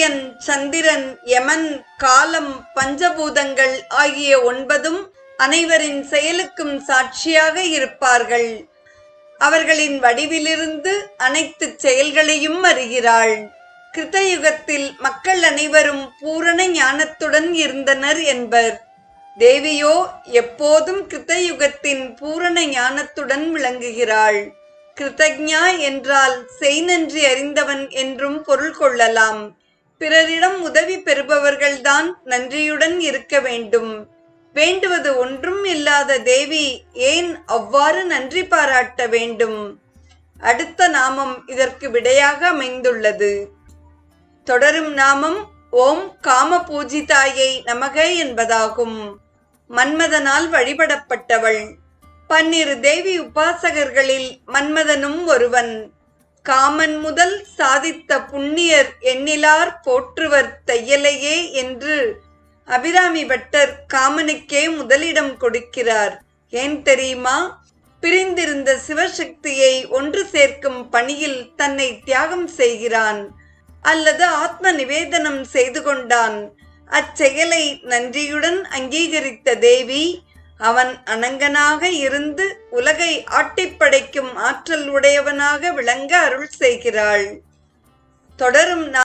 சூரியன், சந்திரன், யமன், காலம், பஞ்சபூதங்கள் ஆகிய 9ம் அனைவரின் செயலுக்கும் சாட்சியாக இருப்பார்கள். அவர்களின் வடிவிலிருந்து அனைத்து செயல்களையும் அறிகிறாள். கிருத்தயுகத்தில் மக்கள் அனைவரும் பூரண ஞானத்துடன் இருந்தனர் என்பர். தேவியோ எப்போதும் கிருத்தயுகத்தின் பூரண ஞானத்துடன் விளங்குகிறாள். கிருத்தஜ்ஞா என்றால் செய் நன்றி அறிந்தவன் என்றும் பொருள் கொள்ளலாம். பிறரிடம் உதவி பெறுபவர்கள்தான் நன்றியுடன் இருக்க வேண்டும். வேண்டுவது ஒன்றும் இல்லாத தேவி ஏன் அவ்வாறு நன்றி பாராட்ட வேண்டும்? அடுத்த நாமம் இதற்கு விடையாக அமைந்துள்ளது. தொடரும் நாமம் ஓம் காம பூஜிதாயை நமக என்பதாகும். மன்மதனால் வழிபடப்பட்டவள். 12 தேவி உபாசகர்களில் மன்மதனும் ஒருவன். காமன் முதல் சாதித்த புண்ணியர் எண்ணிலார் போற்றுவர் தையலையே என்று அபிராமி பட்டர் காமனுக்கே முதலிடம் கொடுக்கிறார். ஏன் தெரியுமா? பிரிந்திருந்த சிவசக்தியை ஒன்று சேர்க்கும் பணியில் தன்னை தியாகம் செய்கிறான் அல்லது ஆத்ம நிவேதனம் செய்து கொண்டான். அச்செயலை நன்றியுடன் அங்கீகரித்த தேவி அவன் அனங்கனாக இருந்து உலகை ஆட்டிப்படைக்கும் ஆற்றல் உடையவனாக விளங்க அருள் செய்கிறாள். தொடரும்